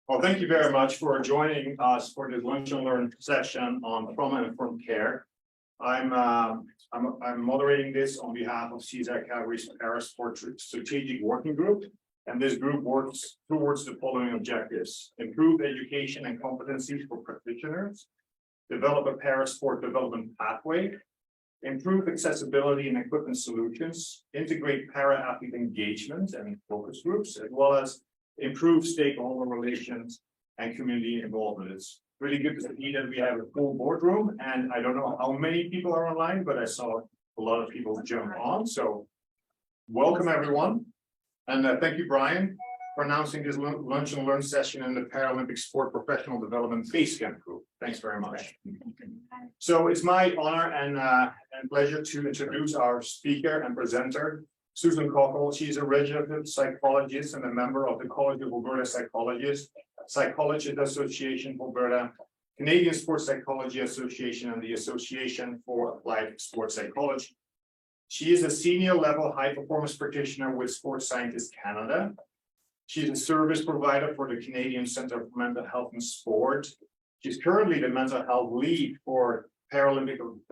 Well, thank you very much for joining us for this Lunch and Learn session on trauma-informed care. I'm moderating this on behalf of CSAC Calgary's Parasport Strategic Working Group, and this group works towards the following objectives: improve education and competencies for practitioners, develop a parasport development pathway, improve accessibility and equipment solutions, integrate para-athlete engagement and focus groups, as well as improve stakeholder relations and community involvement. It's really good to see that we have a full boardroom, and I don't know how many people are online, but I saw a lot of people jump on. So welcome everyone. And thank you, Brian, for announcing this Lunch and Learn session in the Paralympic Sport Professional Development Basecamp Group. Thanks very much. So it's my honor and pleasure to introduce our speaker and presenter, Susan Cockle. She's a registered psychologist and a member of the College of Alberta Psychologists, Psychologist Association of Alberta, Canadian Sports Psychology Association, and the Association for Applied Sports Psychology. She is a senior level high performance practitioner with Sports Scientists Canada. She's a service provider for the Canadian Centre for Mental Health and Sport. She's currently the mental health lead for Canadian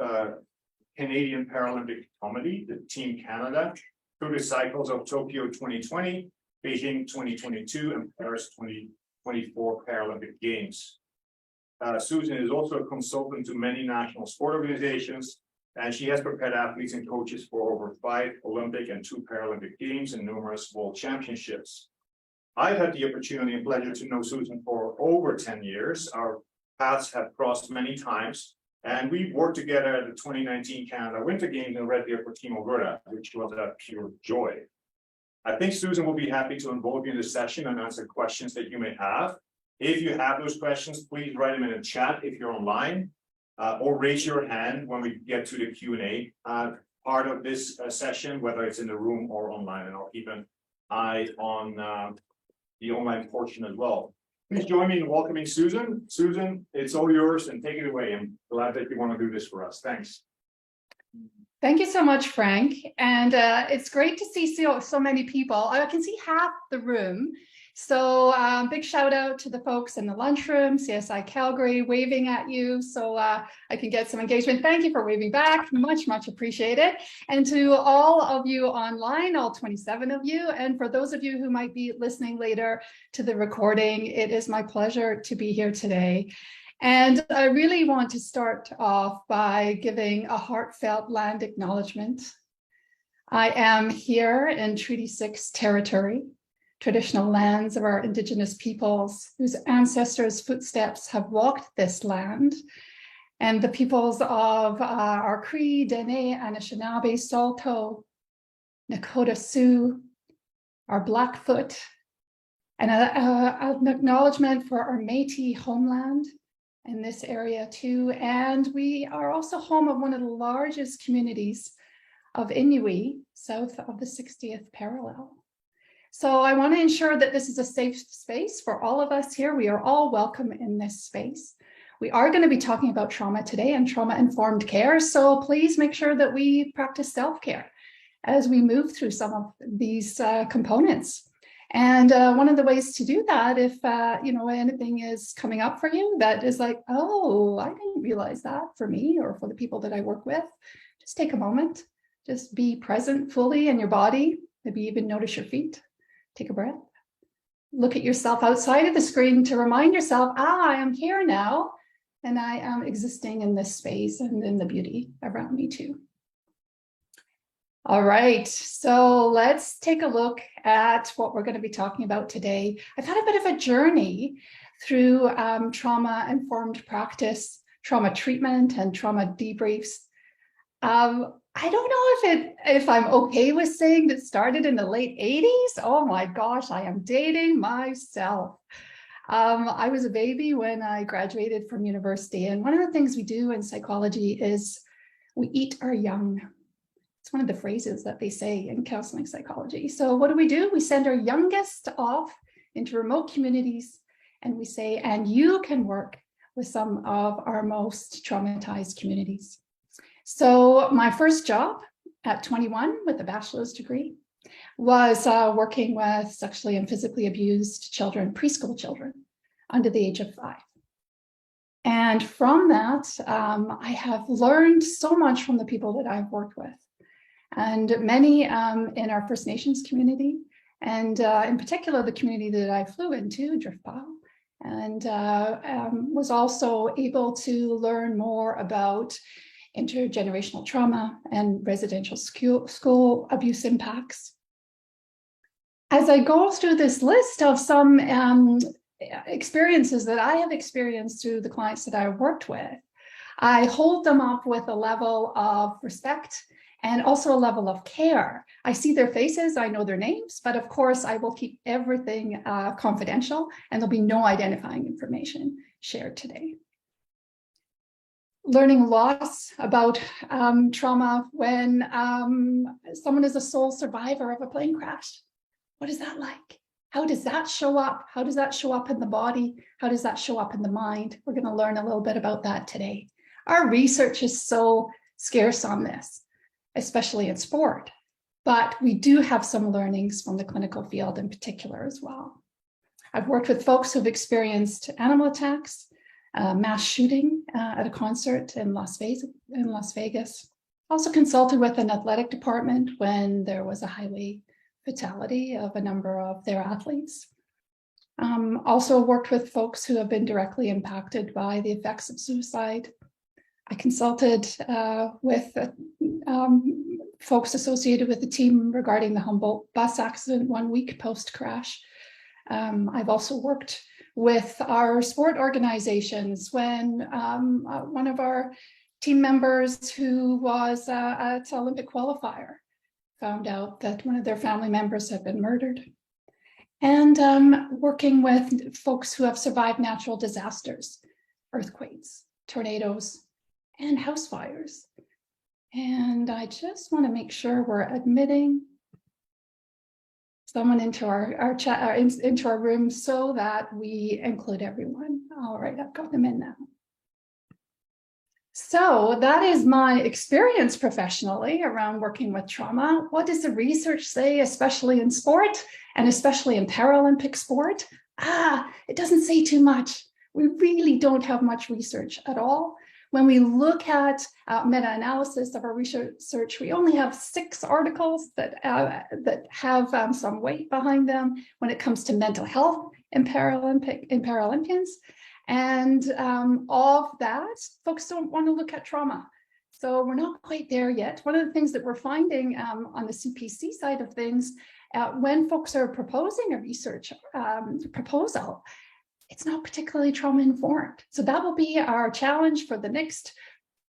Paralympic Committee, the Team Canada, through the cycles of Tokyo 2020, Beijing 2022, and Paris 2024 Paralympic Games. Susan is also a consultant to many national sport organizations, and she has prepared athletes and coaches for over 5 Olympic and 2 Paralympic Games and numerous World Championships. I've had the opportunity and pleasure to know Susan for over 10 years. Our paths have crossed many times, and we've worked together at the 2019 Canada Winter Games in Red Deer for Team Alberta, which was a pure joy. I think Susan will be happy to involve you in the session and answer questions that you may have. If you have those questions, please write them in the chat if you're online, or raise your hand when we get to the Q&A part of this session, whether it's in the room or online, and I'll keep an eye on the online portion as well. Please join me in welcoming Susan. Susan, it's all yours, and take it away. I'm glad that you want to do this for us. Thanks. Thank you so much, Frank. And it's great to see so many people. I can see half the room. So big shout out to the folks in the lunchroom, CSI Calgary, waving at you so I can get some engagement. Thank you for waving back. Much, much appreciated. And to all of you online, all 27 of you, and for those of you who might be listening later to the recording, it is my pleasure to be here today. And I really want to start off by giving a heartfelt land acknowledgement. I am here in Treaty 6 territory, traditional lands of our Indigenous peoples whose ancestors' footsteps have walked this land, and the peoples of our Cree, Dene, Anishinaabe, Saulteaux, Nakota Sioux, our Blackfoot, and an acknowledgement for our Métis homeland in this area too. And we are also home of one of the largest communities of Inuit south of the 60th parallel. So I want to ensure that this is a safe space for all of us here. We are all welcome in this space. We are going to be talking about trauma today and trauma-informed care. So please make sure that we practice self-care as we move through some of these components. And one of the ways to do that, if anything is coming up for you that is like, oh, I didn't realize that for me or for the people that I work with, just take a moment, just be present fully in your body, maybe even notice your feet. Take a breath. Look at yourself outside of the screen to remind yourself, I am here now, and I am existing in this space and in the beauty around me too. All right, so let's take a look at what we're going to be talking about today. I've had a bit of a journey through trauma-informed practice, trauma treatment, and trauma debriefs. I don't know if I'm okay with saying that started in the late 80s. Oh my gosh, I am dating myself. I was a baby when I graduated from university, and one of the things we do in psychology is we eat our young. It's one of the phrases that they say in counseling psychology. So what do? We send our youngest off into remote communities, and we say, and you can work with some of our most traumatized communities. So my first job at 21 with a bachelor's degree was working with sexually and physically abused children, preschool children. under the age of 5. And from that, I have learned so much from the people that I've worked with, and many in our First Nations community, and in particular, the community that I flew into, Driftpile, and was also able to learn more about intergenerational trauma and residential school abuse impacts. As I go through this list of some experiences that I have experienced through the clients that I worked with, I hold them up with a level of respect and also a level of care. I see their faces, I know their names, but of course I will keep everything confidential, and there'll be no identifying information shared today. Learning lots about trauma when someone is a sole survivor of a plane crash. What is that like? How does that show up? How does that show up in the body? How does that show up in the mind? We're going to learn a little bit about that today. Our research is so scarce on this, especially in sport, but we do have some learnings from the clinical field in particular as well. I've worked with folks who've experienced animal attacks, mass shooting at a concert in Las Vegas. Also consulted with an athletic department when there was a highway fatality of a number of their athletes. Also worked with folks who have been directly impacted by the effects of suicide. I consulted with folks associated with the team regarding the Humboldt bus accident 1 week post-crash. I've also worked with our sport organizations when one of our team members who was at Olympic qualifier found out that one of their family members had been murdered. And working with folks who have survived natural disasters, earthquakes, tornadoes, and house fires. And I just want to make sure we're admitting someone into our chat, into our room so that we include everyone. All right, I've got them in now. So that is my experience professionally around working with trauma. What does the research say, especially in sport and especially in Paralympic sport? It doesn't say too much. We really don't have much research at all. When we look at meta-analysis of our research, we only have 6 articles that have some weight behind them when it comes to mental health in Paralympians. And of that, folks don't want to look at trauma. So we're not quite there yet. One of the things that we're finding on the CPC side of things, when folks are proposing a research proposal, it's not particularly trauma informed. So that will be our challenge for the next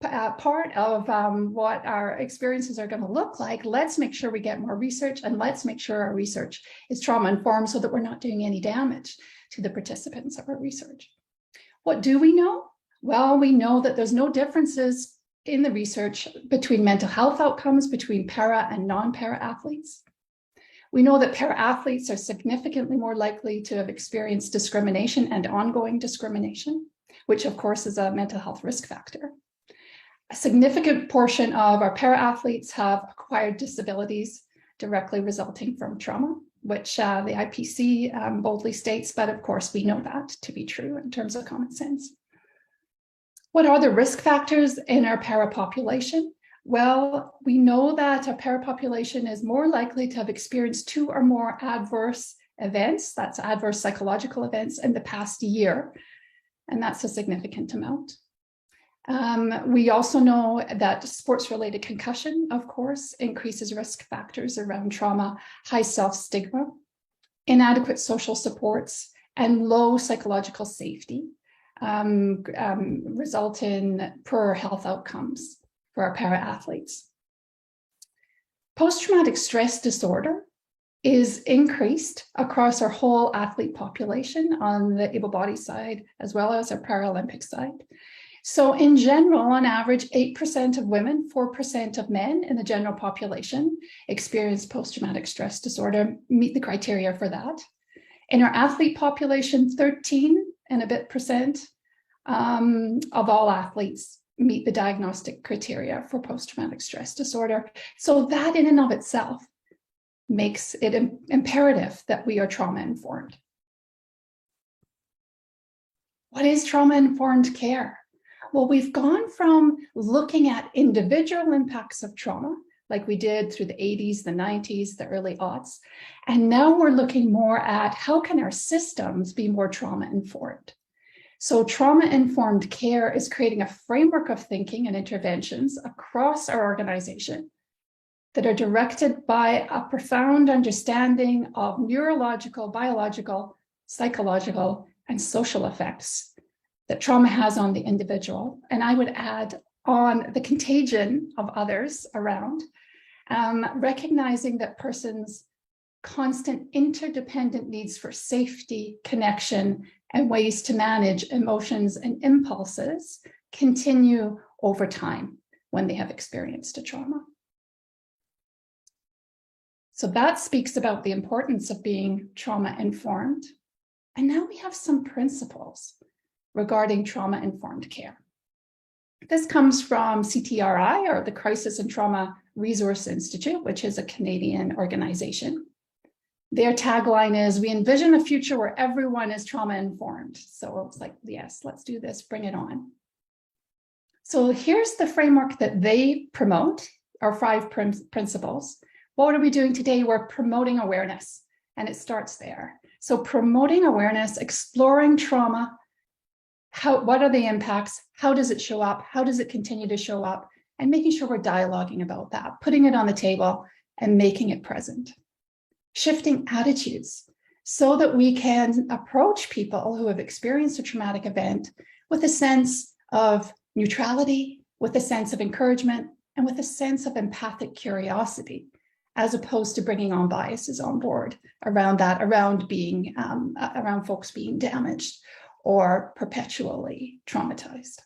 part of what our experiences are going to look like. Let's make sure we get more research, and let's make sure our research is trauma informed so that we're not doing any damage to the participants of our research. What do we know? Well, we know that there's no differences in the research between mental health outcomes between para and non-para athletes. We know that para athletes are significantly more likely to have experienced discrimination and ongoing discrimination, which of course is a mental health risk factor. A significant portion of our para athletes have acquired disabilities directly resulting from trauma, which the IPC boldly states, but of course we know that to be true in terms of common sense. What are the risk factors in our para population? Well, we know that a para population is more likely to have experienced 2 or more adverse events, that's adverse psychological events, in the past year, and that's a significant amount. We also know that sports-related concussion, of course, increases risk factors around trauma, high self-stigma, inadequate social supports, and low psychological safety result in poor health outcomes for our para-athletes. Post-traumatic stress disorder is increased across our whole athlete population on the able-bodied side, as well as our Paralympic side. So in general, on average, 8% of women, 4% of men in the general population experience post-traumatic stress disorder, meet the criteria for that. In our athlete population, 13 and a bit percent of all athletes meet the diagnostic criteria for post-traumatic stress disorder. So that in and of itself makes it imperative that we are trauma-informed. What is trauma-informed care? Well, we've gone from looking at individual impacts of trauma, like we did through the 80s, the 90s, the early aughts, and now we're looking more at how can our systems be more trauma-informed. So trauma-informed care is creating a framework of thinking and interventions across our organization that are directed by a profound understanding of neurological, biological, psychological, and social effects that trauma has on the individual. And I would add on the contagion of others around, recognizing that persons' constant interdependent needs for safety, connection, and ways to manage emotions and impulses continue over time when they have experienced a trauma. So that speaks about the importance of being trauma-informed. And now we have some principles regarding trauma-informed care. This comes from CTRI, or the Crisis and Trauma Resource Institute, which is a Canadian organization. Their tagline is, we envision a future where everyone is trauma-informed. So it's like, yes, let's do this, bring it on. So here's the framework that they promote, our 5 principles. What are we doing today? We're promoting awareness, and it starts there. So promoting awareness, exploring trauma, what are the impacts? How does it show up? How does it continue to show up? And making sure we're dialoguing about that, putting it on the table and making it present. Shifting attitudes so that we can approach people who have experienced a traumatic event with a sense of neutrality, with a sense of encouragement, and with a sense of empathic curiosity, as opposed to bringing on biases on board around that, around folks being damaged or perpetually traumatized.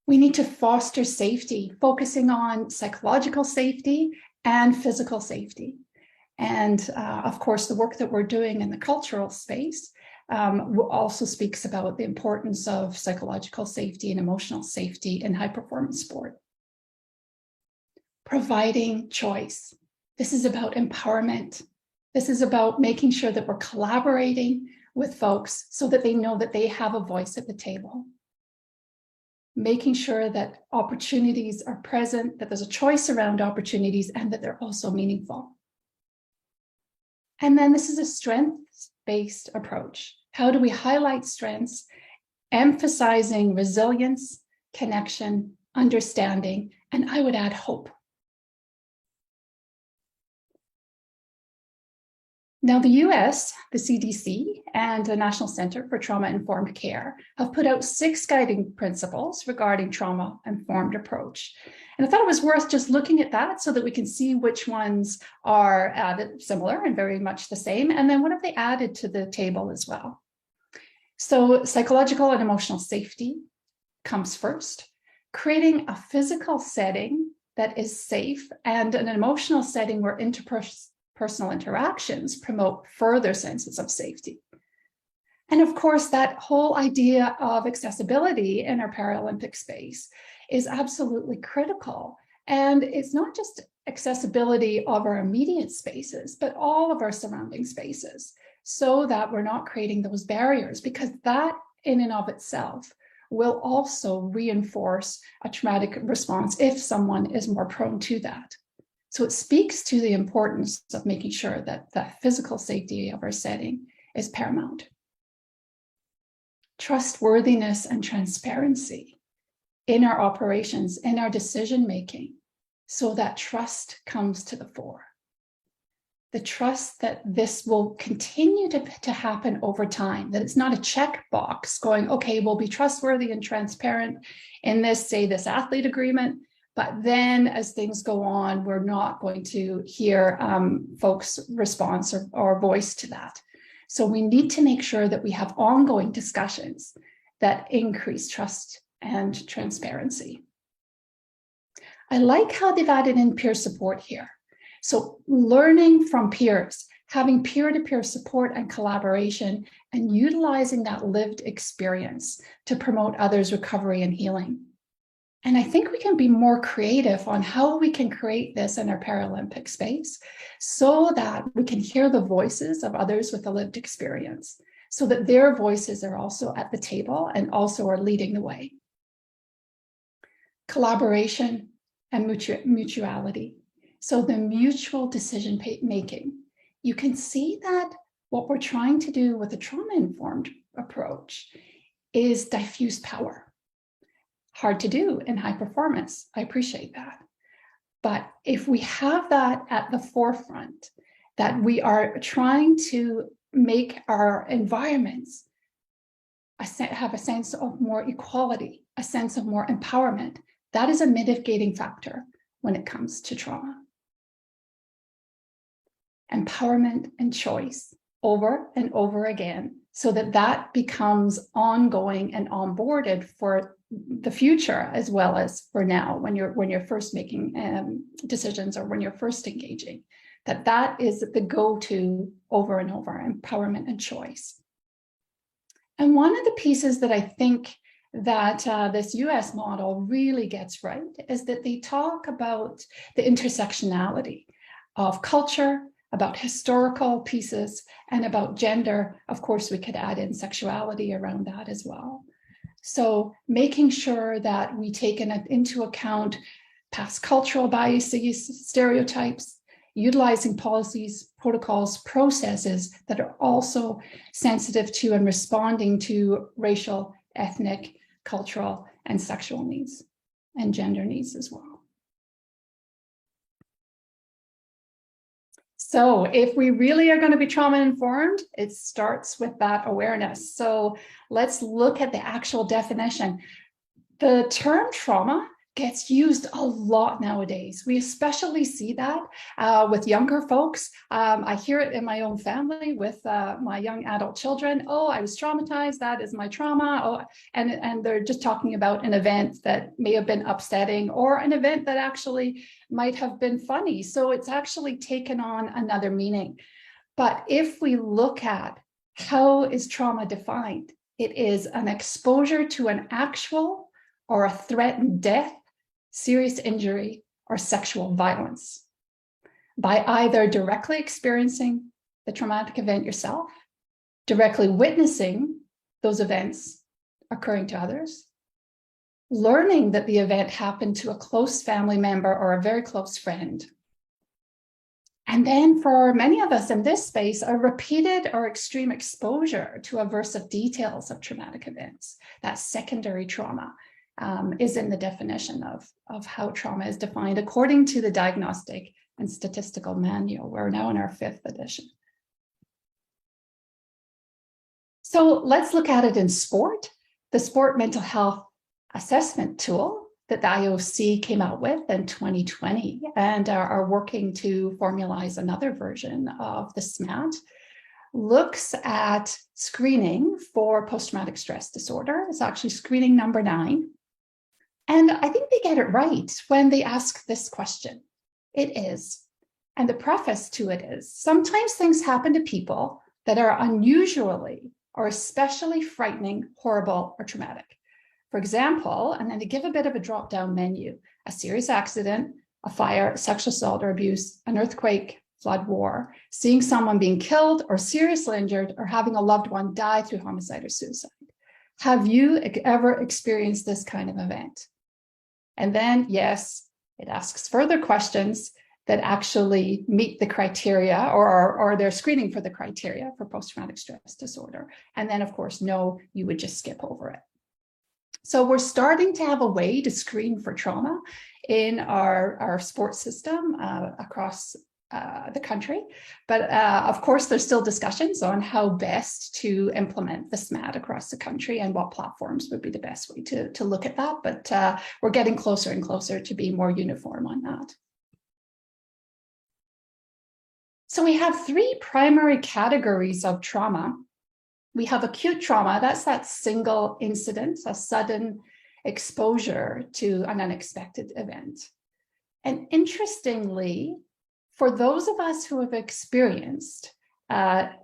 We need to foster safety, focusing on psychological safety and physical safety. And of course, the work that we're doing in the cultural space also speaks about the importance of psychological safety and emotional safety in high-performance sport. Providing choice. This is about empowerment. This is about making sure that we're collaborating with folks so that they know that they have a voice at the table. Making sure that opportunities are present, that there's a choice around opportunities, and that they're also meaningful. And then this is a strengths-based approach. How do we highlight strengths, emphasizing resilience, connection, understanding, and I would add hope. Now, the US, the CDC, and the National Center for Trauma-Informed Care have put out 6 guiding principles regarding trauma-informed approach. And I thought it was worth just looking at that so that we can see which ones are similar and very much the same, and then what have they added to the table as well. So psychological and emotional safety comes first, creating a physical setting that is safe and an emotional setting where interpersonal interactions promote further senses of safety. And of course, that whole idea of accessibility in our Paralympic space is absolutely critical. And it's not just accessibility of our immediate spaces, but all of our surrounding spaces, so that we're not creating those barriers, because that in and of itself will also reinforce a traumatic response if someone is more prone to that. So it speaks to the importance of making sure that the physical safety of our setting is paramount. Trustworthiness and transparency in our operations, in our decision-making, so that trust comes to the fore. The trust that this will continue to happen over time, that it's not a checkbox going, okay, we'll be trustworthy and transparent in this, say, this athlete agreement, but then as things go on, we're not going to hear folks' response or voice to that. So we need to make sure that we have ongoing discussions that increase trust and transparency. I like how they've added in peer support here. So learning from peers, having peer-to-peer support and collaboration, and utilizing that lived experience to promote others' recovery and healing. And I think we can be more creative on how we can create this in our Paralympic space so that we can hear the voices of others with a lived experience, so that their voices are also at the table and also are leading the way. Collaboration and mutuality. So the mutual decision making. You can see that what we're trying to do with a trauma-informed approach is diffuse power. Hard to do in high performance. I appreciate that. But if we have that at the forefront, that we are trying to make our environments have a sense of more equality, a sense of more empowerment, that is a mitigating factor when it comes to trauma. Empowerment and choice over and over again, so that that becomes ongoing and onboarded for the future as well as for now, when you're first making decisions or when you're first engaging, that is the go-to over and over, empowerment and choice. And one of the pieces that I think that this US model really gets right is that they talk about the intersectionality of culture, about historical pieces, and about gender. Of course, we could add in sexuality around that as well. So making sure that we take into account past cultural biases, stereotypes, utilizing policies, protocols, processes that are also sensitive to and responding to racial, ethnic, cultural, and sexual needs, and gender needs as well. So if we really are going to be trauma informed, it starts with that awareness. So let's look at the actual definition. The term trauma gets used a lot nowadays. We especially see that with younger folks. I hear it in my own family with my young adult children. Oh, I was traumatized. That is my trauma. Oh, and they're just talking about an event that may have been upsetting or an event that actually might have been funny. So it's actually taken on another meaning. But if we look at how is trauma defined, it is an exposure to an actual or a threatened death, serious injury, or sexual violence by either directly experiencing the traumatic event yourself, directly witnessing those events occurring to others, learning that the event happened to a close family member or a very close friend. And then for many of us in this space, a repeated or extreme exposure to aversive details of traumatic events, that secondary trauma, is in the definition of how trauma is defined according to the Diagnostic and Statistical Manual. We're now in our 5th edition. So let's look at it in sport. The Sport Mental Health Assessment Tool that the IOC came out with in 2020 and are working to formalize another version of the SMAT, looks at screening for post-traumatic stress disorder. It's actually screening number 9. And I think they get it right when they ask this question. It is, and the preface to it is, sometimes things happen to people that are unusually or especially frightening, horrible, or traumatic. For example, and then they give a bit of a drop-down menu: a serious accident, a fire, sexual assault or abuse, an earthquake, flood, war, seeing someone being killed or seriously injured, or having a loved one die through homicide or suicide. Have you ever experienced this kind of event? And then, yes, it asks further questions that actually meet the criteria or they're screening for the criteria for post-traumatic stress disorder. And then, of course, no, you would just skip over it. So we're starting to have a way to screen for trauma in our sports system across the country. But of course, there's still discussions on how best to implement the SMAT across the country and what platforms would be the best way to look at that. But we're getting closer and closer to being more uniform on that. So we have 3 primary categories of trauma. We have acute trauma. That's that single incident, a sudden exposure to an unexpected event. And interestingly, for those of us who have experienced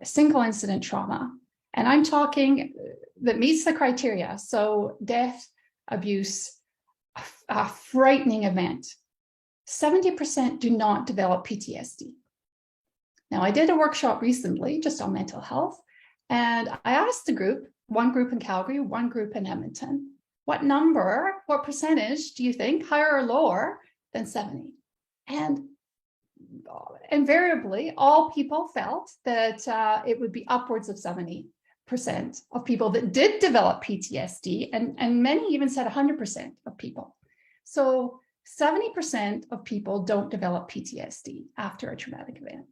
single incident trauma, and I'm talking that meets the criteria, so death, abuse, a frightening event, 70% do not develop PTSD. Now, I did a workshop recently just on mental health, And I asked the group, one group in Calgary, one group in Edmonton, what percentage do you think, higher or lower than 70? And invariably, all people felt that it would be upwards of 70% of people that did develop PTSD, and many even said 100% of people. So 70% of people don't develop PTSD after a traumatic event.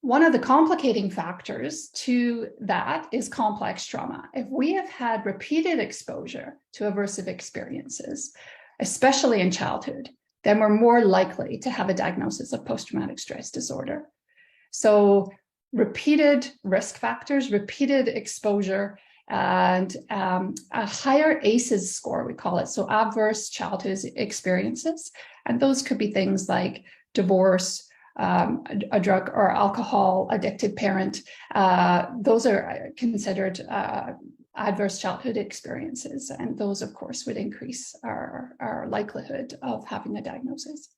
One of the complicating factors to that is complex trauma. If we have had repeated exposure to aversive experiences, especially in childhood, then we're more likely to have a diagnosis of post-traumatic stress disorder. So repeated risk factors, repeated exposure, and a higher ACEs score, we call it, so adverse childhood experiences. And those could be things like divorce, a drug or alcohol addicted parent. Those are considered adverse childhood experiences, and those of course would increase our likelihood of having a diagnosis.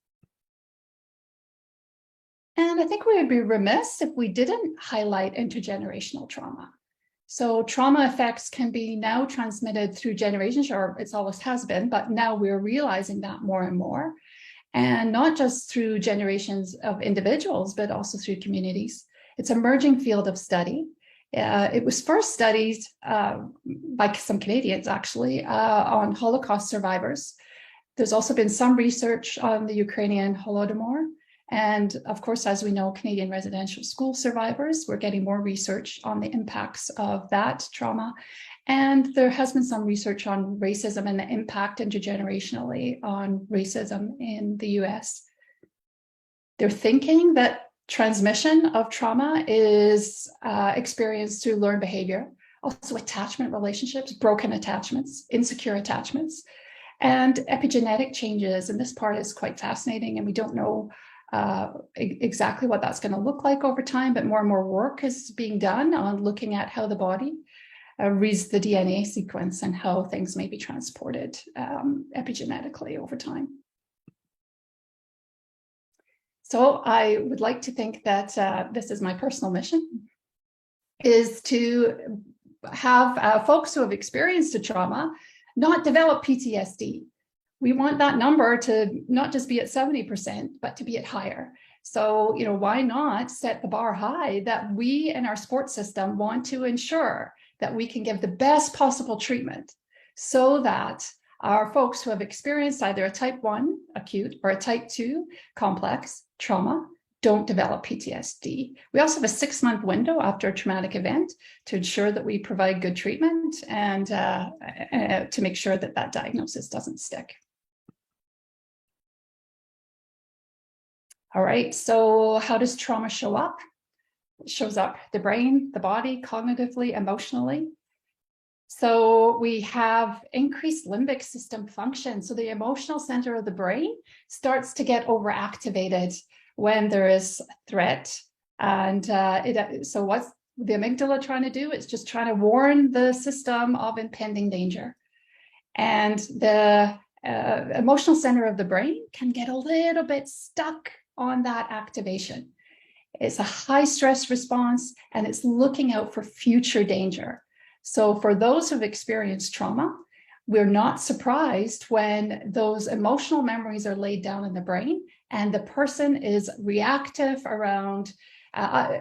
And I think we would be remiss if we didn't highlight intergenerational trauma. So trauma effects can be now transmitted through generations, or it always has been, but now we're realizing that more and more. And not just through generations of individuals, but also through communities. It's an emerging field of study. It was first studied by some Canadians, actually, on Holocaust survivors. There's also been some research on the Ukrainian Holodomor. And of course, as we know, Canadian residential school survivors, we're getting more research on the impacts of that trauma. And there has been some research on racism and the impact intergenerationally on racism in the US. They're thinking that transmission of trauma is experienced through learned behavior, also attachment relationships, broken attachments, insecure attachments, and epigenetic changes. And this part is quite fascinating, and we don't know exactly what that's going to look like over time, but more and more work is being done on looking at how the body reads the DNA sequence and how things may be transported epigenetically over time. So I would like to think that this is my personal mission, is to have folks who have experienced a trauma not develop PTSD. We want that number to not just be at 70%, but to be at higher. So, why not set the bar high that we in our sports system want to ensure that we can give the best possible treatment so that our folks who have experienced either a type 1 acute or a type 2 complex trauma don't develop PTSD. We also have a 6-month window after a traumatic event to ensure that we provide good treatment and to make sure that that diagnosis doesn't stick. All right, so how does trauma show up? It shows up the brain, the body, cognitively, emotionally. So we have increased limbic system function. So the emotional center of the brain starts to get overactivated when there is threat. And so what's the amygdala trying to do? It's just trying to warn the system of impending danger. And the emotional center of the brain can get a little bit stuck on that activation. It's a high stress response, and it's looking out for future danger. So for those who've experienced trauma, we're not surprised when those emotional memories are laid down in the brain and the person is reactive around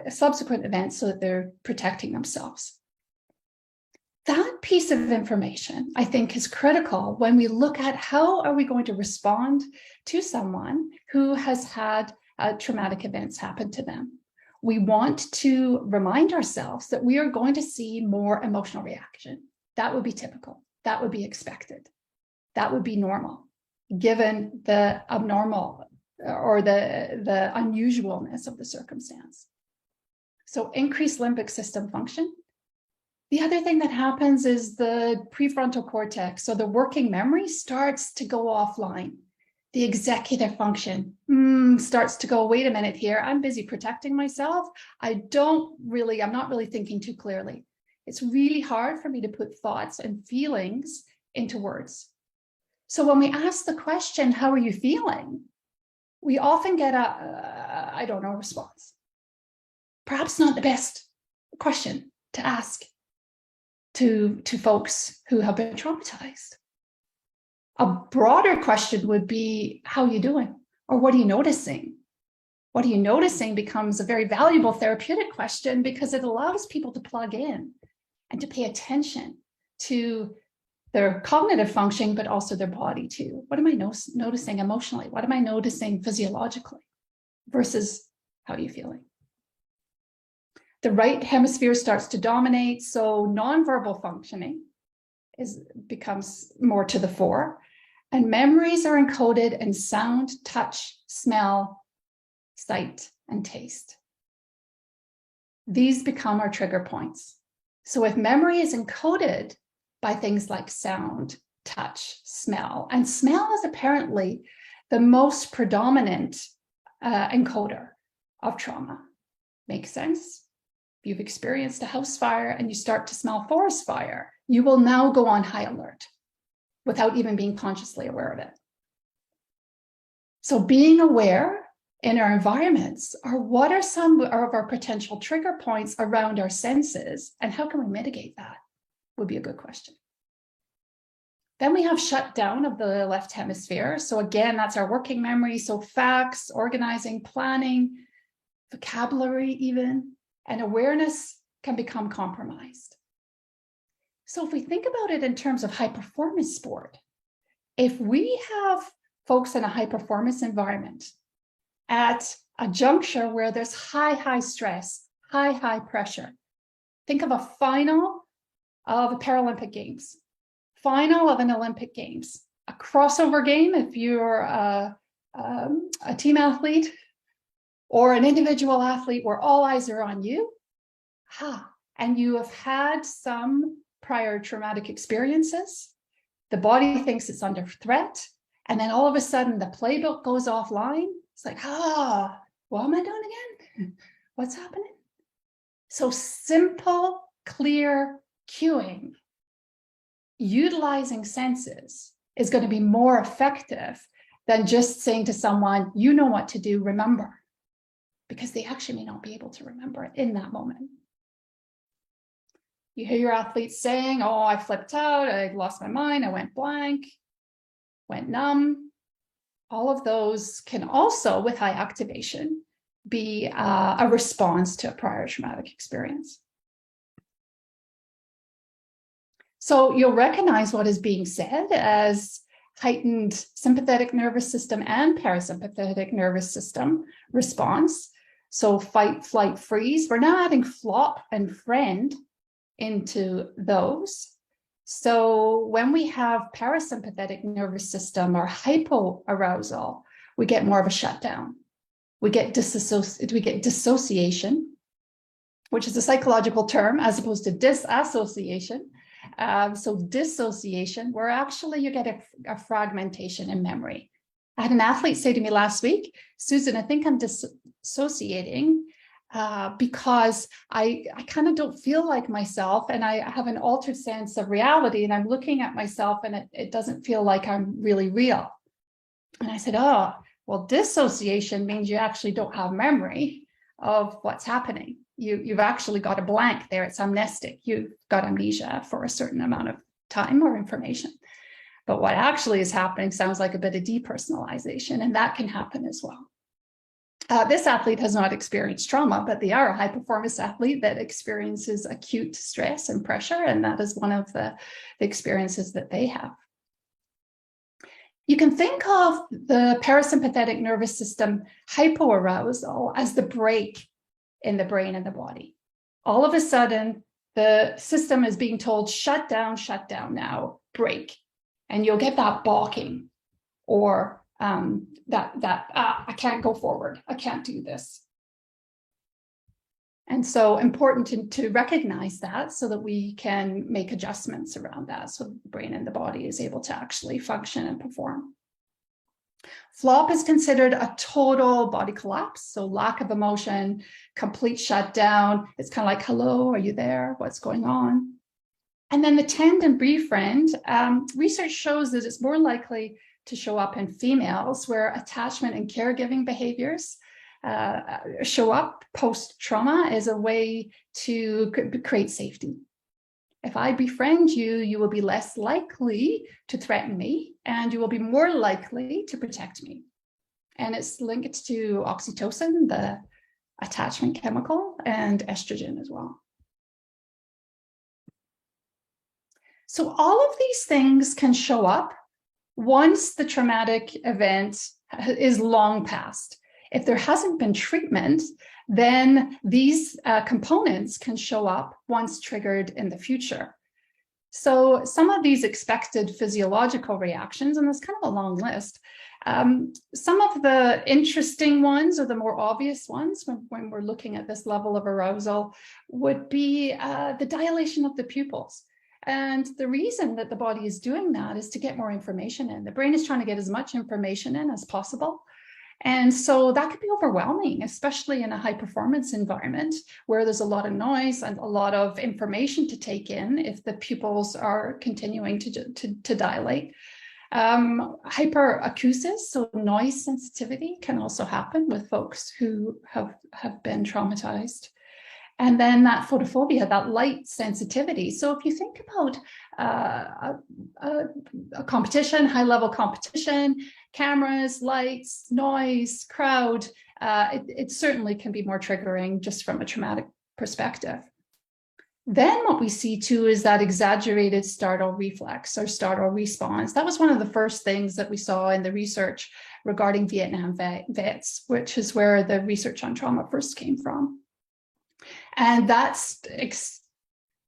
subsequent events so that they're protecting themselves. That piece of information, I think, is critical when we look at how are we going to respond to someone who has had traumatic events happen to them. We want to remind ourselves that we are going to see more emotional reaction. That would be typical. That would be expected. That would be normal, given the abnormal or the unusualness of the circumstance. So increased limbic system function. The other thing that happens is the prefrontal cortex, so the working memory starts to go offline. The executive function starts to go, wait a minute here, I'm busy protecting myself. I'm not really thinking too clearly. It's really hard for me to put thoughts and feelings into words. So when we ask the question, how are you feeling? We often get a response. Perhaps not the best. question to ask to folks who have been traumatized. A broader question would be, how are you doing? Or what are you noticing? What are you noticing becomes a very valuable therapeutic question because it allows people to plug in and to pay attention to their cognitive function, but also their body too. What am I noticing emotionally? What am I noticing physiologically versus how are you feeling? The right hemisphere starts to dominate, so nonverbal functioning becomes more to the fore, and memories are encoded in sound, touch, smell, sight, and taste. These become our trigger points. So if memory is encoded by things like sound, touch, smell, and smell is apparently the most predominant encoder of trauma. Makes sense? If you've experienced a house fire and you start to smell forest fire, you will now go on high alert without even being consciously aware of it. So being aware in our environments are what are some of our potential trigger points around our senses, and how can we mitigate that would be a good question. Then we have shutdown of the left hemisphere. So again, that's our working memory. So facts, organizing, planning, vocabulary even, and awareness can become compromised. So if we think about it in terms of high performance sport, if we have folks in a high performance environment at a juncture where there's high stress, high pressure, think of a final of a Paralympic Games, final of an Olympic Games, a crossover game if you're a team athlete or an individual athlete where all eyes are on you, and you have had some prior traumatic experiences, the body thinks it's under threat, and then all of a sudden the playbook goes offline. It's like, what am I doing again? What's happening? So simple, clear cueing, utilizing senses is going to be more effective than just saying to someone, you know what to do, remember, because they actually may not be able to remember it in that moment. You hear your athletes saying, oh, I flipped out, I lost my mind, I went blank, went numb. All of those can also, with high activation, be a response to a prior traumatic experience. So you'll recognize what is being said as heightened sympathetic nervous system and parasympathetic nervous system response. So fight, flight, freeze. We're now adding flop and friend into those. So when we have parasympathetic nervous system or hypoarousal, we get more of a shutdown. We get dissociation, which is a psychological term as opposed to disassociation. So dissociation, where actually you get a fragmentation in memory. I had an athlete say to me last week, Susan, I think I'm dissociating because I kind of don't feel like myself, and I have an altered sense of reality, and I'm looking at myself and it doesn't feel like I'm really real. And I said, oh, well, dissociation means you actually don't have memory of what's happening. You've actually got a blank there. It's amnestic. You've got amnesia for a certain amount of time or information. But what actually is happening sounds like a bit of depersonalization, and that can happen as well. This athlete has not experienced trauma, but they are a high-performance athlete that experiences acute stress and pressure, and that is one of the experiences that they have. You can think of the parasympathetic nervous system hypoarousal as the brake in the brain and the body. All of a sudden, the system is being told, shut down now, brake. And you'll get that balking or I can't go forward, I can't do this. And so important to recognize that so that we can make adjustments around that so the brain and the body is able to actually function and perform. Flop is considered a total body collapse, so lack of emotion, complete shutdown. It's kind of like, hello, are you there? What's going on? And then the tend and befriend, research shows that it's more likely to show up in females where attachment and caregiving behaviors show up post-trauma is a way to create safety. If I befriend you, you will be less likely to threaten me, and you will be more likely to protect me. And it's linked to oxytocin, the attachment chemical, and estrogen as well. So all of these things can show up once the traumatic event is long past. If there hasn't been treatment, then these components can show up once triggered in the future. So some of these expected physiological reactions, and there's kind of a long list, some of the interesting ones, or the more obvious ones when we're looking at this level of arousal, would be the dilation of the pupils. And the reason that the body is doing that is to get more information in. The brain is trying to get as much information in as possible. And so that could be overwhelming, especially in a high performance environment where there's a lot of noise and a lot of information to take in if the pupils are continuing to dilate. Hyperacusis, so noise sensitivity, can also happen with folks who have been traumatized. And then that photophobia, that light sensitivity. So if you think about a competition, high-level competition, cameras, lights, noise, crowd, it certainly can be more triggering just from a traumatic perspective. Then what we see too is that exaggerated startle reflex or startle response. That was one of the first things that we saw in the research regarding Vietnam vets, which is where the research on trauma first came from. And that's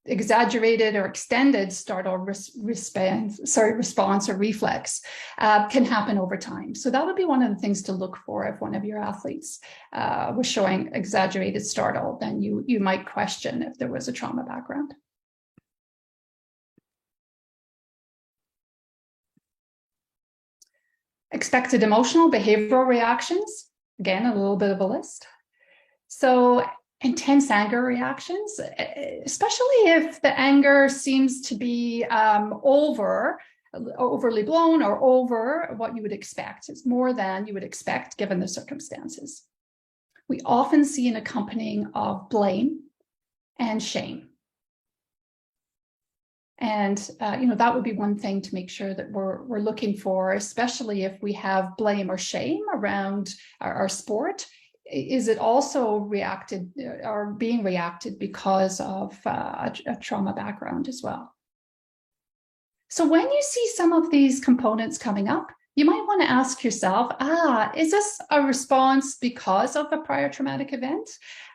exaggerated or extended startle response or reflex can happen over time. So that would be one of the things to look for if one of your athletes was showing exaggerated startle. Then you might question if there was a trauma background. Expected emotional behavioral reactions. Again, a little bit of a list. So intense anger reactions, especially if the anger seems to be overly blown or over what you would expect. It's more than you would expect given the circumstances. We often see an accompanying of blame and shame. And that would be one thing to make sure that we're looking for, especially if we have blame or shame around our sport. Is it also reacted or being reacted because of a trauma background as well? So when you see some of these components coming up, you might want to ask yourself, is this a response because of a prior traumatic event?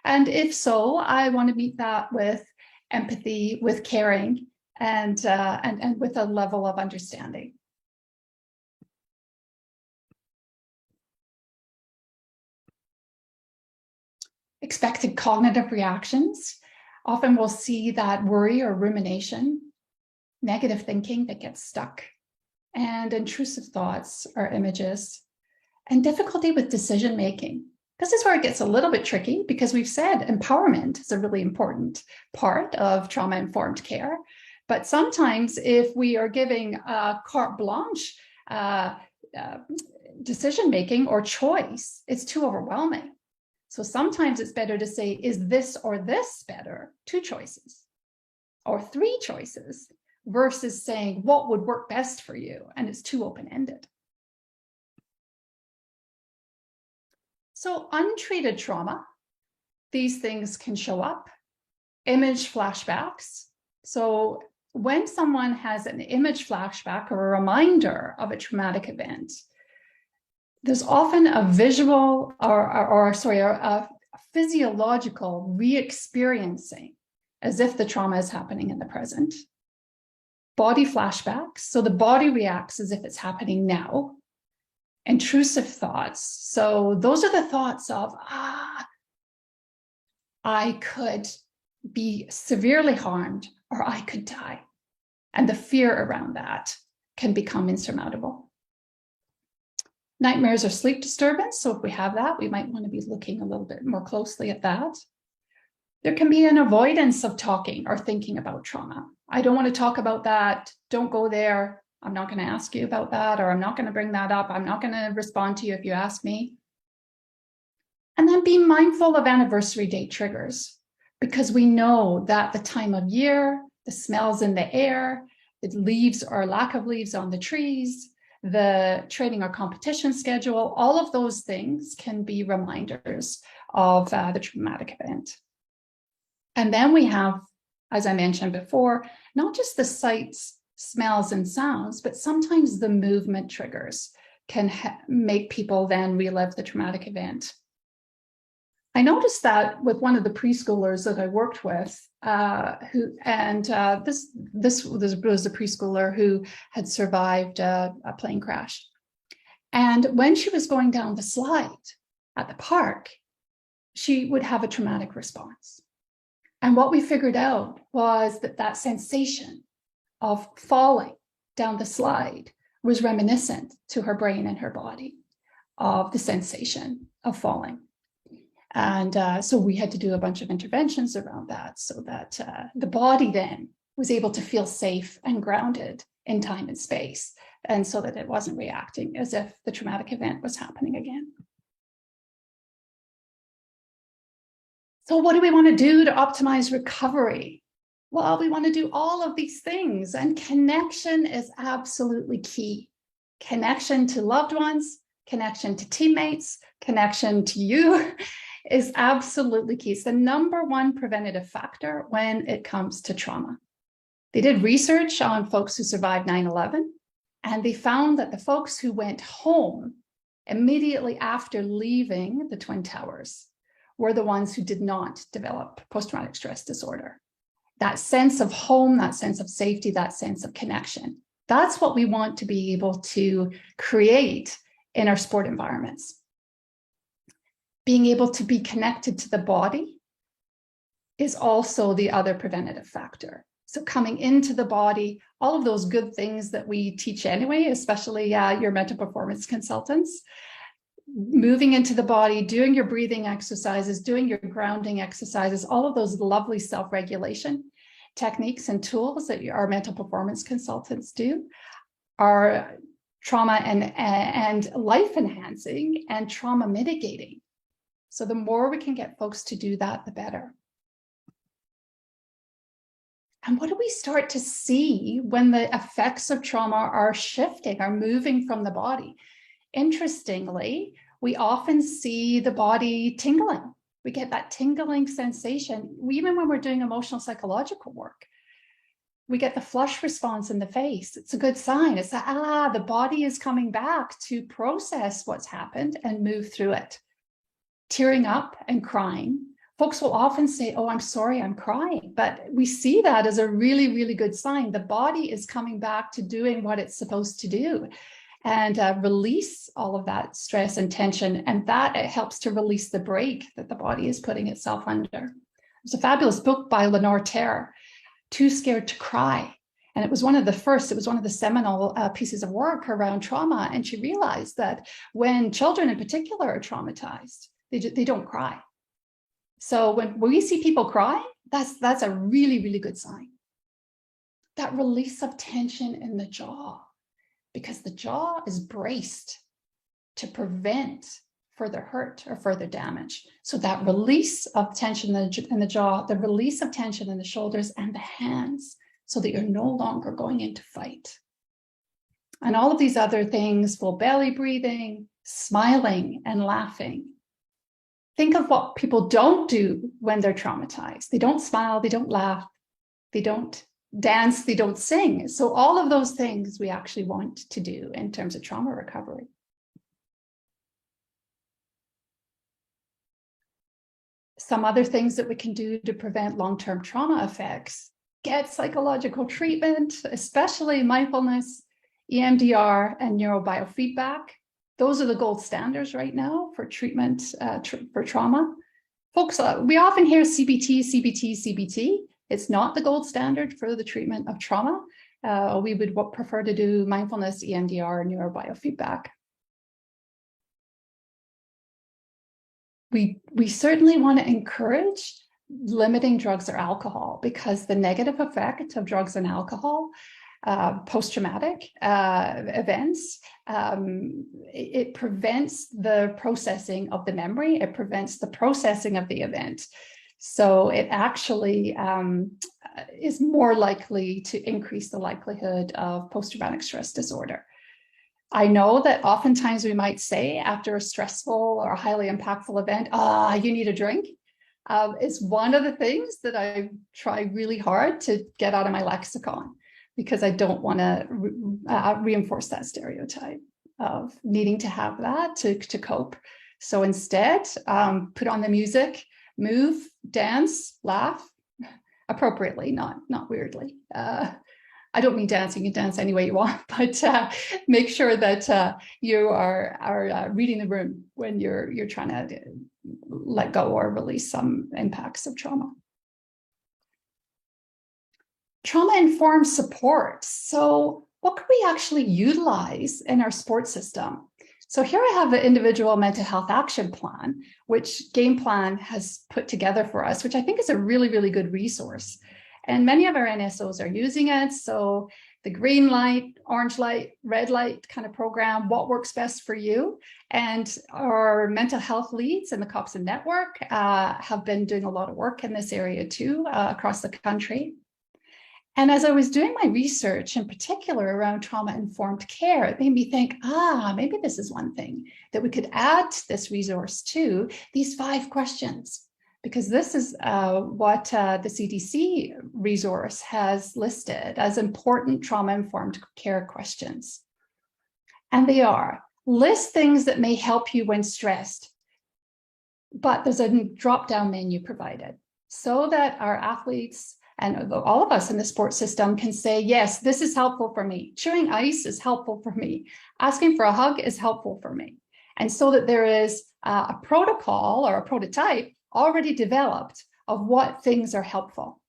And if so, I want to meet that with empathy, with caring, and with a level of understanding. Expected cognitive reactions. Often we'll see that worry or rumination, negative thinking that gets stuck, and intrusive thoughts or images, and difficulty with decision making. This is where it gets a little bit tricky because we've said empowerment is a really important part of trauma-informed care. But sometimes if we are giving carte blanche decision making or choice, it's too overwhelming. So sometimes it's better to say, is this or this better? 2 choices or 3 choices versus saying what would work best for you, and it's too open-ended. So untreated trauma, these things can show up. Image flashbacks. So when someone has an image flashback or a reminder of a traumatic event, there's often a visual a physiological re-experiencing as if the trauma is happening in the present. Body flashbacks, so the body reacts as if it's happening now. Intrusive thoughts, so those are the thoughts of, I could be severely harmed or I could die. And the fear around that can become insurmountable. Nightmares or sleep disturbance. So if we have that, we might want to be looking a little bit more closely at that. There can be an avoidance of talking or thinking about trauma. I don't want to talk about that. Don't go there. I'm not going to ask you about that, or I'm not going to bring that up. I'm not going to respond to you if you ask me. And then be mindful of anniversary date triggers, because we know that the time of year, the smells in the air, the leaves or lack of leaves on the trees, the training or competition schedule, all of those things can be reminders of the traumatic event. And then we have, as I mentioned before, not just the sights, smells, and sounds, but sometimes the movement triggers can make people then relive the traumatic event. I noticed that with one of the preschoolers that I worked with, this was a preschooler who had survived a plane crash. And when she was going down the slide at the park, she would have a traumatic response. And what we figured out was that that sensation of falling down the slide was reminiscent to her brain and her body of the sensation of falling. And so we had to do a bunch of interventions around that so that the body then was able to feel safe and grounded in time and space, and so that it wasn't reacting as if the traumatic event was happening again. So what do we want to do to optimize recovery? Well, we want to do all of these things, and connection is absolutely key. Connection to loved ones, connection to teammates, connection to you is absolutely key. It's the #1 preventative factor when it comes to trauma. They did research on folks who survived 9/11, and they found that the folks who went home immediately after leaving the Twin Towers were the ones who did not develop post-traumatic stress disorder. That sense of home, that sense of safety, that sense of connection. That's what we want to be able to create in our sport environments. Being able to be connected to the body is also the other preventative factor. So coming into the body, all of those good things that we teach anyway, especially your mental performance consultants, moving into the body, doing your breathing exercises, doing your grounding exercises, all of those lovely self-regulation techniques and tools that our mental performance consultants do are trauma and life enhancing and trauma mitigating. So the more we can get folks to do that, the better. And what do we start to see when the effects of trauma are shifting, are moving from the body? Interestingly, we often see the body tingling. We get that tingling sensation, even when we're doing emotional psychological work. We get the flush response in the face. It's a good sign. It's that, the body is coming back to process what's happened and move through it. Tearing up and crying. Folks will often say, oh, I'm sorry, I'm crying. But we see that as a really, really good sign. The body is coming back to doing what it's supposed to do and release all of that stress and tension. And that it helps to release the brake that the body is putting itself under. There's a fabulous book by Lenore Terr, Too Scared to Cry. And it was one of the seminal pieces of work around trauma. And she realized that when children in particular are traumatized, they don't cry. So when we see people cry, that's a really, really good sign. That release of tension in the jaw, because the jaw is braced to prevent further hurt or further damage. So that release of tension in the jaw, the release of tension in the shoulders and the hands, so that you're no longer going into fight. And all of these other things, full belly breathing, smiling and laughing. Think of what people don't do when they're traumatized. They don't smile, they don't laugh, they don't dance, they don't sing. So all of those things we actually want to do in terms of trauma recovery. Some other things that we can do to prevent long-term trauma effects: get psychological treatment, especially mindfulness, EMDR, and neurobiofeedback. Those are the gold standards right now for treatment for trauma. Folks, we often hear CBT, CBT, CBT. It's not the gold standard for the treatment of trauma. We would prefer to do mindfulness, EMDR, and neurobiofeedback. We certainly want to encourage limiting drugs or alcohol, because the negative effect of drugs and alcohol post-traumatic events. It prevents the processing of the memory. It prevents the processing of the event. So it actually is more likely to increase the likelihood of post-traumatic stress disorder. I know that oftentimes we might say after a stressful or highly impactful event, you need a drink. It's one of the things that I try really hard to get out of my lexicon, because I don't want to reinforce that stereotype of needing to have that to cope. So instead, put on the music, move, dance, laugh appropriately, not weirdly. I don't mean dancing, you can dance any way you want, but make sure that you are reading the room when you're trying to let go or release some impacts of trauma. Trauma-informed support. So what could we actually utilize in our support system? So here I have an individual mental health action plan, which Game Plan has put together for us, which I think is a really, really good resource. And many of our NSOs are using it. So the green light, orange light, red light kind of program, what works best for you. And our mental health leads in the COPSA network have been doing a lot of work in this area too, across the country. And as I was doing my research, in particular around trauma-informed care, it made me think, maybe this is one thing that we could add to this resource too, these 5 questions. Because this is what the CDC resource has listed as important trauma-informed care questions. And they are: list things that may help you when stressed, but there's a drop-down menu provided so that our athletes and all of us in the sports system can say, yes, this is helpful for me. Chewing ice is helpful for me. Asking for a hug is helpful for me. And so that there is a protocol or a prototype already developed of what things are helpful.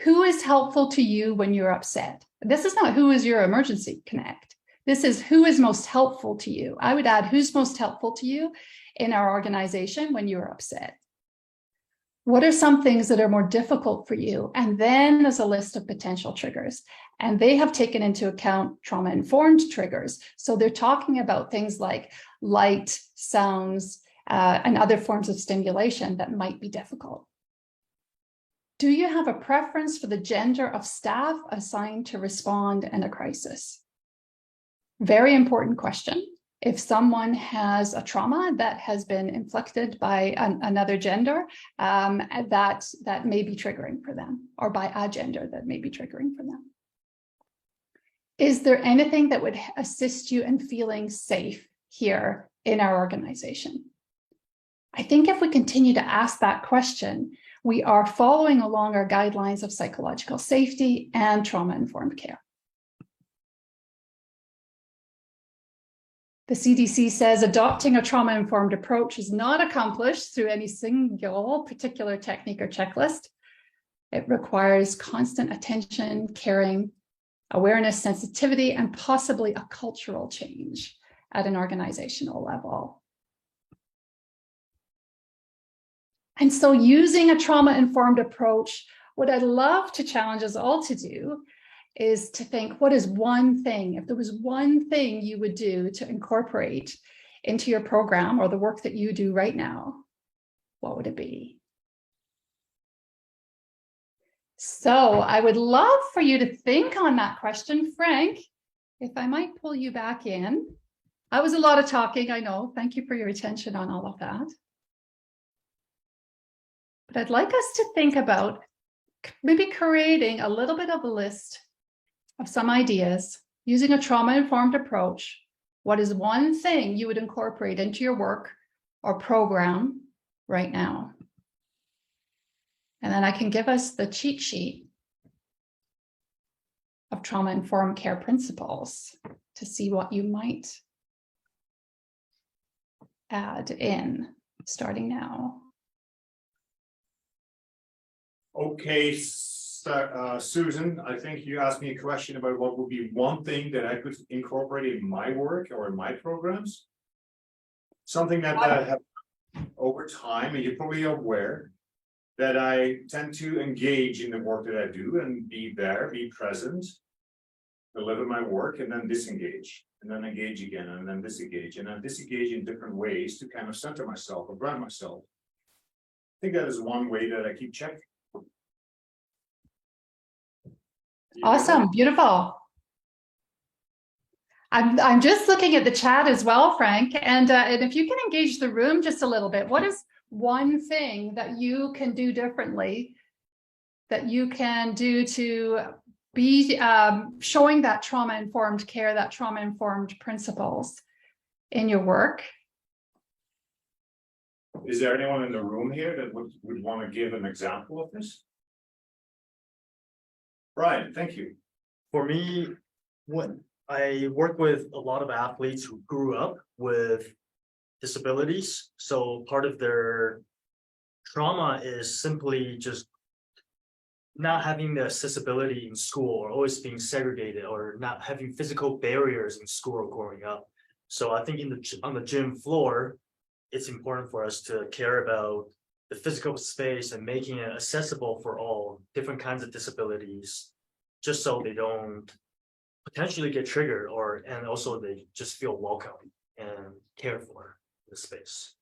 Who is helpful to you when you're upset? This is not who is your emergency connect. This is who is most helpful to you. I would add who's most helpful to you in our organization when you're upset. What are some things that are more difficult for you? And then there's a list of potential triggers. And they have taken into account trauma-informed triggers. So they're talking about things like light, sounds, and other forms of stimulation that might be difficult. Do you have a preference for the gender of staff assigned to respond in a crisis? Very important question. If someone has a trauma that has been inflicted by another gender, that may be triggering for them, or by a gender that may be triggering for them. Is there anything that would assist you in feeling safe here in our organization? I think if we continue to ask that question, we are following along our guidelines of psychological safety and trauma-informed care. The CDC says adopting a trauma-informed approach is not accomplished through any single particular technique or checklist. It requires constant attention, caring, awareness, sensitivity, and possibly a cultural change at an organizational level. And so using a trauma-informed approach, what I'd love to challenge us all to do is to think, what is one thing, if there was one thing you would do to incorporate into your program or the work that you do right now, what would it be? So I would love for you to think on that question. Frank, if I might pull you back in. I was a lot of talking, I know. Thank you for your attention on all of that. But I'd like us to think about maybe creating a little bit of a list of some ideas using a trauma-informed approach. What is one thing you would incorporate into your work or program right now? And then I can give us the cheat sheet of trauma-informed care principles to see what you might add in starting now. Okay, Susan, I think you asked me a question about what would be one thing that I could incorporate in my work or in my programs. Something that I have over time, and you're probably aware that I tend to engage in the work that I do and be there, be present. deliver my work and then disengage, and then engage again, and then disengage, and then disengage in different ways to kind of center myself or ground myself. I think that is one way that I keep checking. Awesome, beautiful. I'm just looking at the chat as well, Frank, and if you can engage the room just a little bit, what is one thing that you can do differently, that you can do to be showing that trauma-informed care, that trauma-informed principles in your work? Is there anyone in the room here that would want to give an example of this? Brian, thank you. For me, when I work with a lot of athletes who grew up with disabilities, so part of their trauma is simply just not having the accessibility in school, or always being segregated, or not having physical barriers in school or growing up. So I think on the gym floor, it's important for us to care about the physical space and making it accessible for all different kinds of disabilities, just so they don't potentially get triggered, and also they just feel welcome and cared for in the space.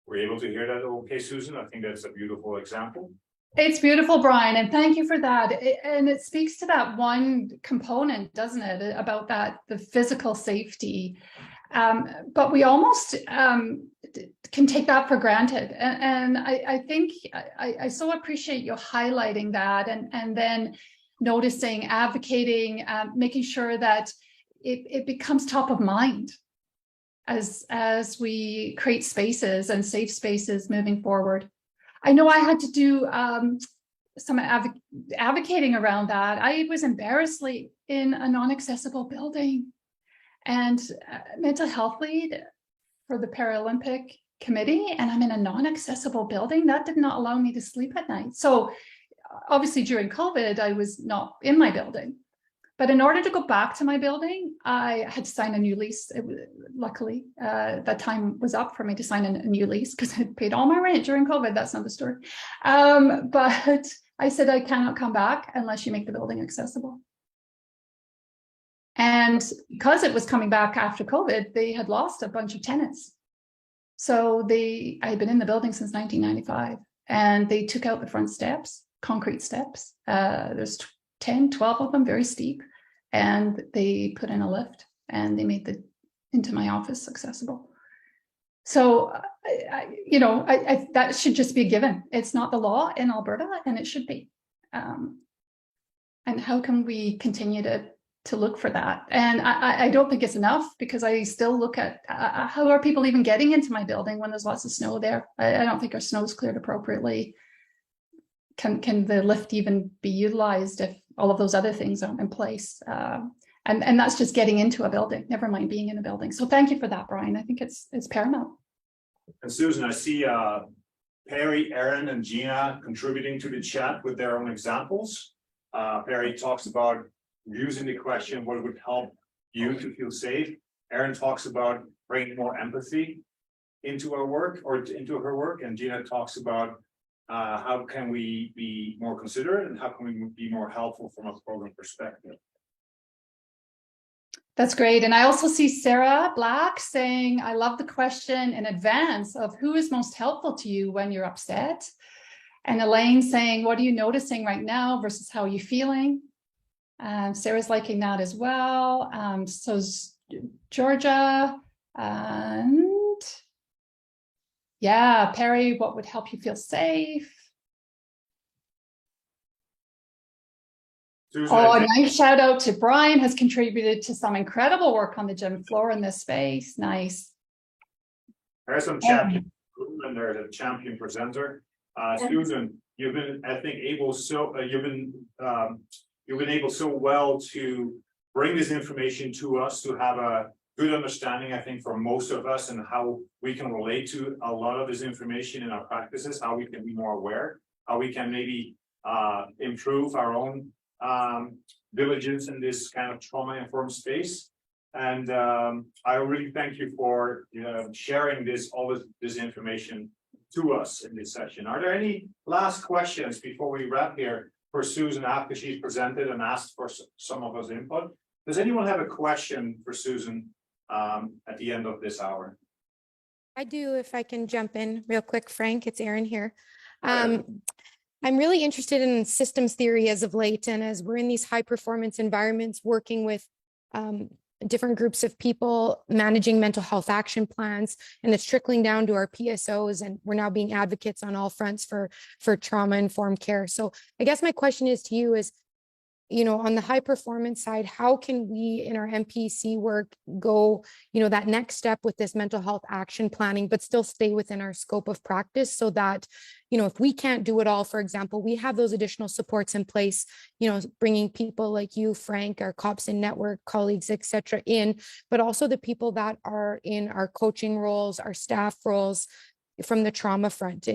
Were you able to hear that okay, Susan? I think that's a beautiful example. It's beautiful, Brian, and thank you for that. And it speaks to that one component, doesn't it, about the physical safety. But we almost can take that for granted. And I think I so appreciate you highlighting that, and then noticing, advocating, making sure that it becomes top of mind as we create spaces and safe spaces moving forward. I know I had to do some advocating around that. I was embarrassingly in a non-accessible building, and mental health lead for the Paralympic Committee, and I'm in a non-accessible building. That did not allow me to sleep at night. So obviously during COVID, I was not in my building. But in order to go back to my building, I had to sign a new lease. Luckily, that time was up for me to sign a new lease because I paid all my rent during COVID. That's another story. But I said, I cannot come back unless you make the building accessible. And because it was coming back after COVID, they had lost a bunch of tenants. So I had been in the building since 1995, and they took out the front steps, concrete steps. There's 10, 12 of them, very steep. And they put in a lift, and they made into my office accessible. So, that should just be a given. It's not the law in Alberta, and it should be. And how can we continue to look for that? And I don't think it's enough, because I still look at how are people even getting into my building when there's lots of snow there? I don't think our snow is cleared appropriately. Can the lift even be utilized if all of those other things aren't in place? And that's just getting into a building, never mind being in a building. So thank you for that, Brian. I think it's paramount. And Susan, I see Perry, Aaron, and Gina contributing to the chat with their own examples. Perry talks about using the question, what would help you to feel safe? Aaron talks about bringing more empathy into our work, or into her work, and Gina talks about how can we be more considerate, and how can we be more helpful from a program perspective. That's great. And I also see Sarah Black saying, I love the question in advance of who is most helpful to you when you're upset. And Elaine saying, what are you noticing right now versus how are you feeling? Sarah's liking that as well. So's Georgia. And yeah, Perry, what would help you feel safe? Susan, a nice shout out to Brian, has contributed to some incredible work on the gym floor in this space. Nice. There's some champion, and there's a champion presenter. Susan, you've been, I think, able so well to bring this information to us, to have a good understanding, I think, for most of us, and how we can relate to a lot of this information in our practices, how we can be more aware, how we can maybe improve our own diligence in this kind of trauma-informed space. And I really thank you for sharing all this information to us in this session. Are there any last questions before we wrap here for Susan after she's presented and asked for some of us input. Does anyone have a question for Susan at the end of this hour? I do, if I can jump in real quick, Frank, it's Erin here. Hi, Erin. I'm really interested in systems theory as of late, and as we're in these high performance environments, working with different groups of people, managing mental health action plans, and it's trickling down to our PSOs, and we're now being advocates on all fronts for trauma-informed care. So I guess my question is to you is, you know, on the high performance side, how can we in our MPC work go, you know, that next step with this mental health action planning, but still stay within our scope of practice so that, you know, if we can't do it all, for example, we have those additional supports in place, you know, bringing people like you, Frank, our COPS and network colleagues, et cetera, in, but also the people that are in our coaching roles, our staff roles, from the trauma front.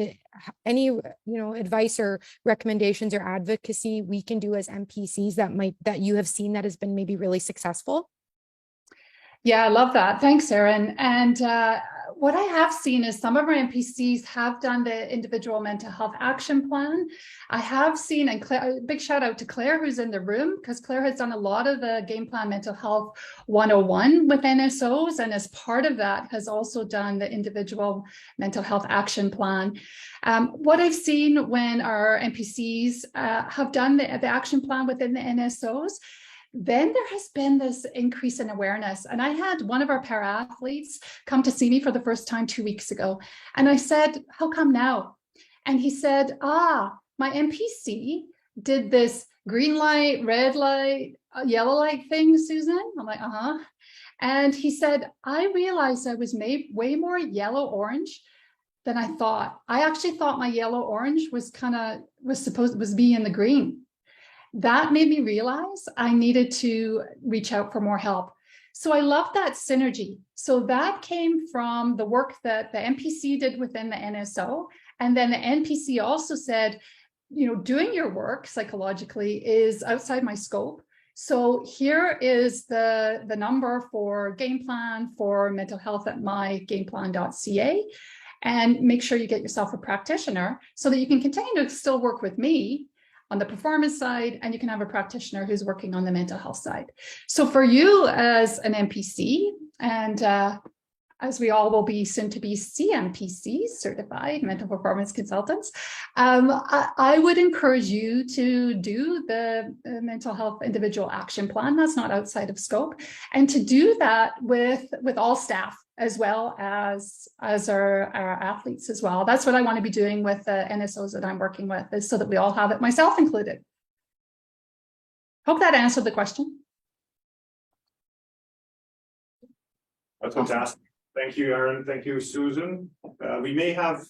Any, you know, advice or recommendations or advocacy we can do as MPCs that you have seen that has been maybe really successful? Yeah, I love that. Thanks, Erin. And what I have seen is some of our NPCs have done the individual mental health action plan. I have seen, and Claire, a big shout out to Claire who's in the room, because Claire has done a lot of the Game Plan Mental Health 101 with NSOs, and as part of that has also done the individual mental health action plan. What I've seen when our NPCs have done the action plan within the NSOs, then there has been this increase in awareness. And I had one of our para-athletes come to see me for the first time 2 weeks ago. And I said, how come now? And he said, my MPC did this green light, red light, yellow light thing, Susan. I'm like, And he said, I realized I was made way more yellow orange than I thought. I actually thought my yellow orange was was be in the green. That made me realize I needed to reach out for more help. So I love that synergy. So that came from the work that the MPC did within the NSO. And then the NPC also said, you know, doing your work psychologically is outside my scope. So here is the number for Game Plan for mental health at mygameplan.ca. And make sure you get yourself a practitioner so that you can continue to still work with me on the performance side, and you can have a practitioner who's working on the mental health side. So for you as an MPC, and as we all will be soon to be CMPCs, certified mental performance consultants, I would encourage you to do the mental health individual action plan. That's not outside of scope, and to do that with all staff, as well as our athletes as well. That's what I want to be doing with the NSOs that I'm working with, is so that we all have it, myself included. Hope that answered the question. That's fantastic. Thank you, Erin. Thank you, Susan. We may have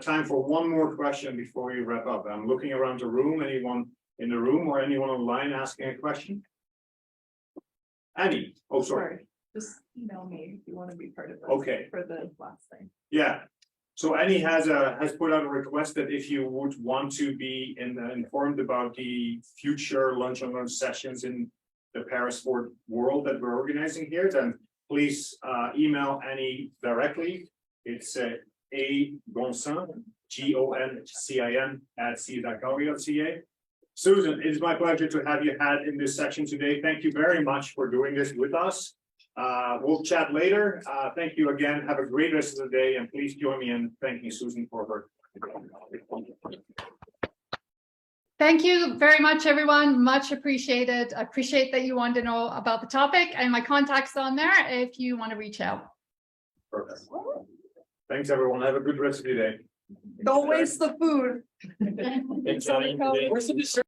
time for one more question before we wrap up. I'm looking around the room. Anyone in the room or anyone online asking a question? Annie. Oh, sorry. Just email me if you want to be part of this. Okay. For the last thing. Yeah. So Annie has put out a request that if you would want to be informed about the future Lunch and Learn sessions in the Parasport world that we're organizing here, then please email Annie directly. It's a.goncin, Goncin @cesarcalgary.ca. Susan, it's my pleasure to have you had in this section today. Thank you very much for doing this with us. We'll chat later. Thank you again. Have a great rest of the day, and please join me in thanking Susan for her. Thank you very much, everyone. Much appreciated. I appreciate that you want to know about the topic, and my contact's on there if you want to reach out. Perfect. Thanks, everyone. Have a good rest of your day. Don't waste the food. Enjoy.